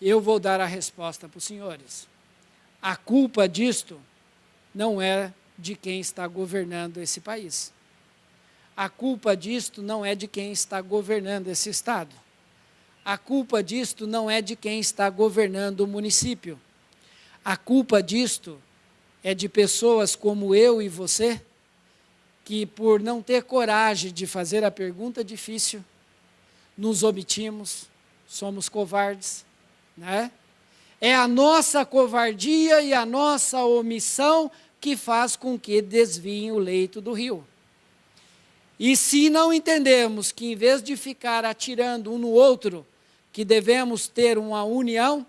Eu vou dar a resposta para os senhores. A culpa disto não é de quem está governando esse país. A culpa disto não é de quem está governando esse estado. A culpa disto não é de quem está governando o município. A culpa disto é de pessoas como eu e você, que por não ter coragem de fazer a pergunta difícil, nos omitimos, somos covardes, né? É a nossa covardia e a nossa omissão que faz com que desviem o leito do rio. E se não entendemos que, em vez de ficar atirando um no outro, que devemos ter uma união,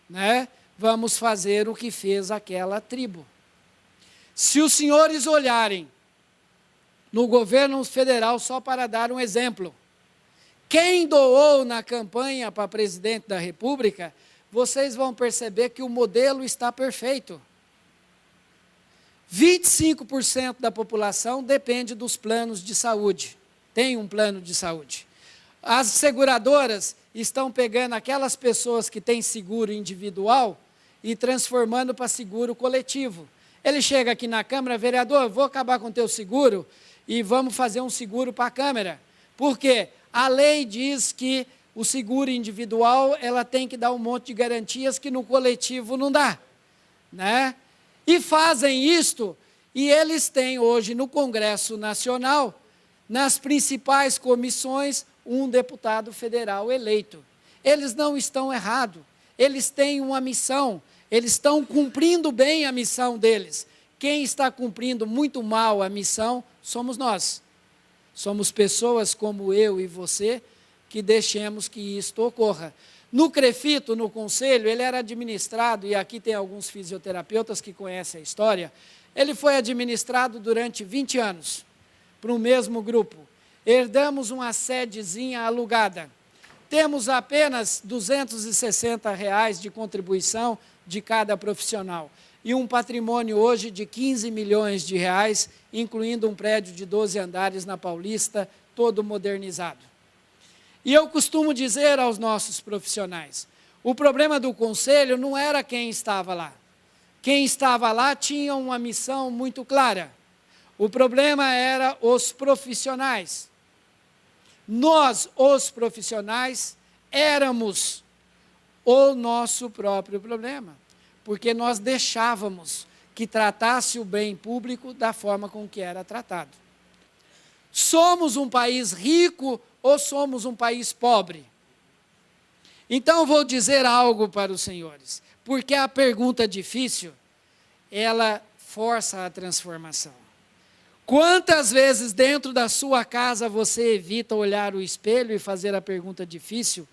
né, vamos fazer o que fez aquela tribo. Se os senhores olharem no governo federal, só para dar um exemplo, quem doou na campanha para presidente da República, vocês vão perceber que o modelo está perfeito. 25% da população depende dos planos de saúde, tem um plano de saúde. As seguradoras estão pegando aquelas pessoas que têm seguro individual e transformando para seguro coletivo. Ele chega aqui na Câmara, vereador, vou acabar com o teu seguro e vamos fazer um seguro para a Câmara. Por quê? A lei diz que o seguro individual ela tem que dar um monte de garantias que no coletivo não dá, né? E fazem isto, e eles têm hoje no Congresso Nacional, nas principais comissões, um deputado federal eleito. Eles não estão errados, eles têm uma missão, eles estão cumprindo bem a missão deles. Quem está cumprindo muito mal a missão somos nós. Somos pessoas como eu e você que deixemos que isto ocorra. No CREFITO, no Conselho, ele era administrado, e aqui tem alguns fisioterapeutas que conhecem a história, ele foi administrado durante 20 anos, para o mesmo grupo. Herdamos uma sedezinha alugada. Temos apenas R$ 260 de contribuição de cada profissional. E um patrimônio hoje de 15 milhões de reais, incluindo um prédio de 12 andares na Paulista, todo modernizado. E eu costumo dizer aos nossos profissionais, o problema do conselho não era quem estava lá. Quem estava lá tinha uma missão muito clara. O problema era os profissionais. Nós, os profissionais, éramos o nosso próprio problema, porque nós deixávamos que tratasse o bem público da forma com que era tratado. Somos um país rico ou somos um país pobre? Então, vou dizer algo para os senhores, porque a pergunta difícil, ela força a transformação. Quantas vezes dentro da sua casa você evita olhar o espelho e fazer a pergunta difícil,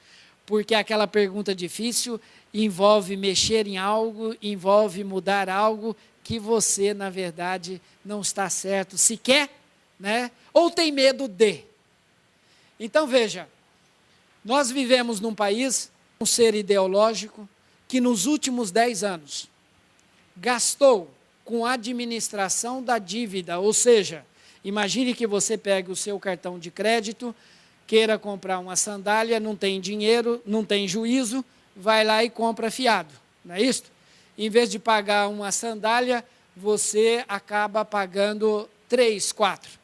porque aquela pergunta difícil envolve mexer em algo, envolve mudar algo que você, na verdade, não está certo sequer, né? Ou tem medo de. Então, veja, nós vivemos num país, um ser ideológico, que nos últimos 10 anos gastou com a administração da dívida, ou seja, imagine que você pegue o seu cartão de crédito, queira comprar uma sandália, não tem dinheiro, não tem juízo, vai lá e compra fiado, não é isso? Em vez de pagar uma sandália, você acaba pagando 3, 4.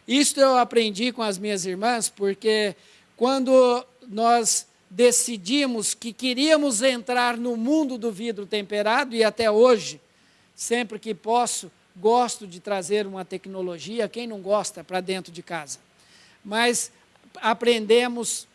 Isto eu aprendi com as minhas irmãs, porque quando nós decidimos que queríamos entrar no mundo do vidro temperado, e até hoje, sempre que posso, gosto de trazer uma tecnologia, quem não gosta, para dentro de casa. Mas aprendemos,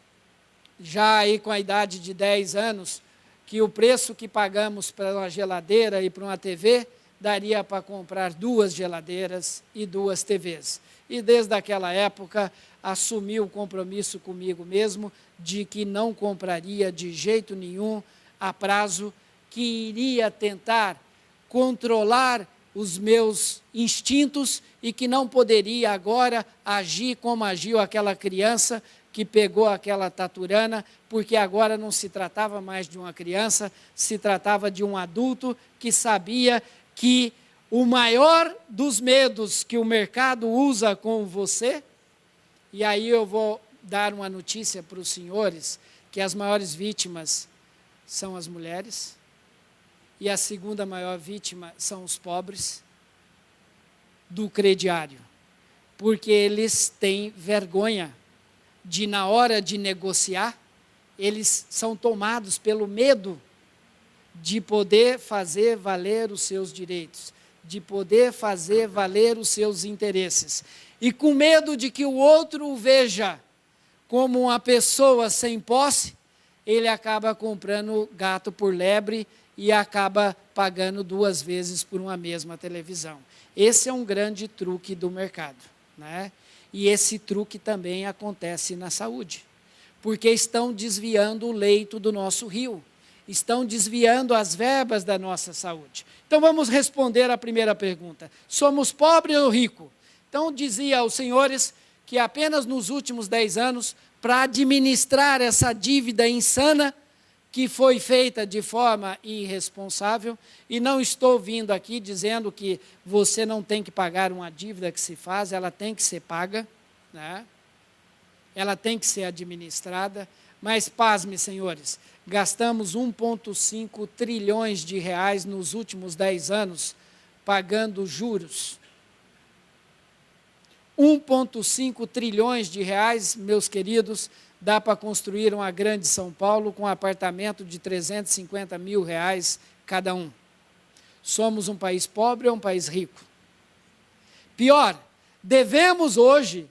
já aí com a idade de 10 anos, que o preço que pagamos para uma geladeira e para uma TV, daria para comprar 2 geladeiras e 2 TVs. E desde aquela época, assumi o compromisso comigo mesmo de que não compraria de jeito nenhum a prazo, que iria tentar controlar os meus instintos e que não poderia agora agir como agiu aquela criança que pegou aquela taturana, porque agora não se tratava mais de uma criança, se tratava de um adulto que sabia que o maior dos medos que o mercado usa com você, e aí eu vou dar uma notícia para os senhores, que as maiores vítimas são as mulheres, e a segunda maior vítima são os pobres do crediário, porque eles têm vergonha de, na hora de negociar, eles são tomados pelo medo de poder fazer valer os seus direitos, de poder fazer valer os seus interesses, e com medo de que o outro o veja como uma pessoa sem posse, ele acaba comprando gato por lebre e acaba pagando 2 vezes por uma mesma televisão. Esse é um grande truque do mercado, né? E esse truque também acontece na saúde, porque estão desviando o leito do nosso rio, estão desviando as verbas da nossa saúde. Então vamos responder a primeira pergunta: somos pobres ou ricos? Então dizia aos senhores que apenas nos últimos 10 anos, para administrar essa dívida insana que foi feita de forma irresponsável, e não estou vindo aqui dizendo que você não tem que pagar uma dívida que se faz, ela tem que ser paga, né? Ela tem que ser administrada, mas pasme, senhores, gastamos 1,5 trilhões de reais nos últimos 10 anos pagando juros. 1,5 trilhões de reais, meus queridos, dá para construir uma grande São Paulo com um apartamento de 350 mil reais cada um. Somos um país pobre ou um país rico? Pior, devemos hoje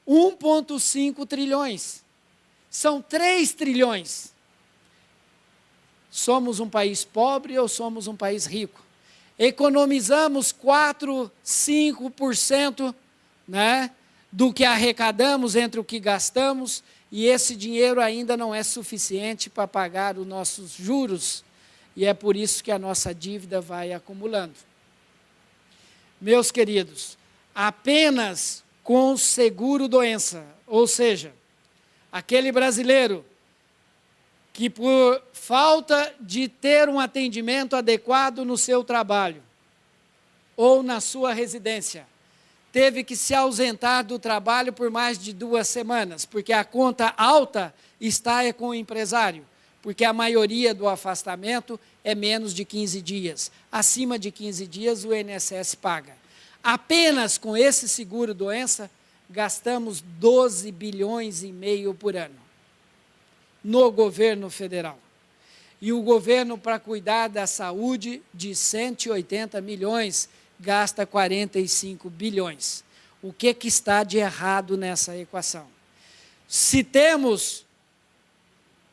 1,5 trilhões. São 3 trilhões. Somos um país pobre ou somos um país rico? Economizamos 4, 5%, né, do que arrecadamos entre o que gastamos, e esse dinheiro ainda não é suficiente para pagar os nossos juros, e é por isso que a nossa dívida vai acumulando. Meus queridos, apenas com seguro-doença, ou seja, aquele brasileiro que por falta de ter um atendimento adequado no seu trabalho ou na sua residência, teve que se ausentar do trabalho por mais de 2 semanas, porque a conta alta está com o empresário, porque a maioria do afastamento é menos de 15 dias. Acima de 15 dias, o INSS paga. Apenas com esse seguro-doença, gastamos 12 bilhões e meio por ano no governo federal. E o governo, para cuidar da saúde, de 180 milhões, gasta 45 bilhões. O que está de errado nessa equação? Se temos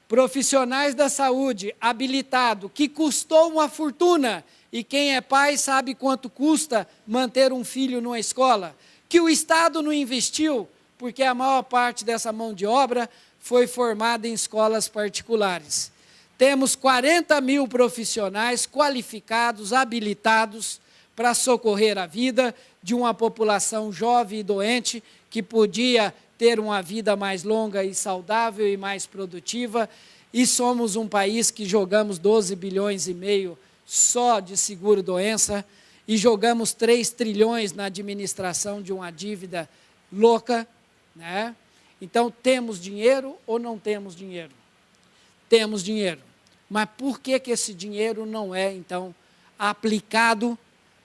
profissionais da saúde habilitados, que custou uma fortuna, e quem é pai sabe quanto custa manter um filho numa escola, que o Estado não investiu, porque a maior parte dessa mão de obra foi formada em escolas particulares. Temos 40 mil profissionais qualificados, habilitados, para socorrer a vida de uma população jovem e doente, que podia ter uma vida mais longa e saudável e mais produtiva, e somos um país que jogamos 12 bilhões e meio só de seguro-doença, e jogamos 3 trilhões na administração de uma dívida louca, né? Então, temos dinheiro ou não temos dinheiro? Temos dinheiro. Mas por que esse dinheiro não é, então, aplicado,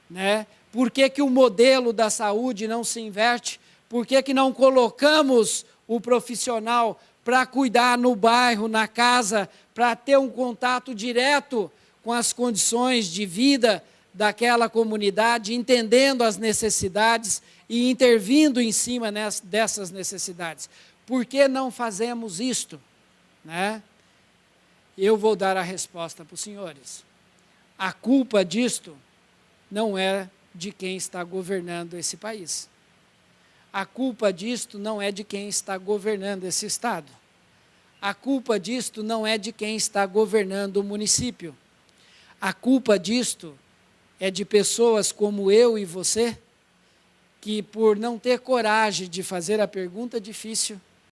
né? Por que o modelo da saúde não se inverte? Por que não colocamos o profissional para cuidar no bairro, na casa, para ter um contato direto com as condições de vida daquela comunidade, entendendo as necessidades e intervindo em cima dessas necessidades? Por que não fazemos isto, né? Eu vou dar a resposta para os senhores. A culpa disto não é de quem está governando esse país. A culpa disto não é de quem está governando esse estado. A culpa disto não é de quem está governando o município. A culpa disto é de pessoas como eu e você, que por não ter coragem de fazer a pergunta difícil,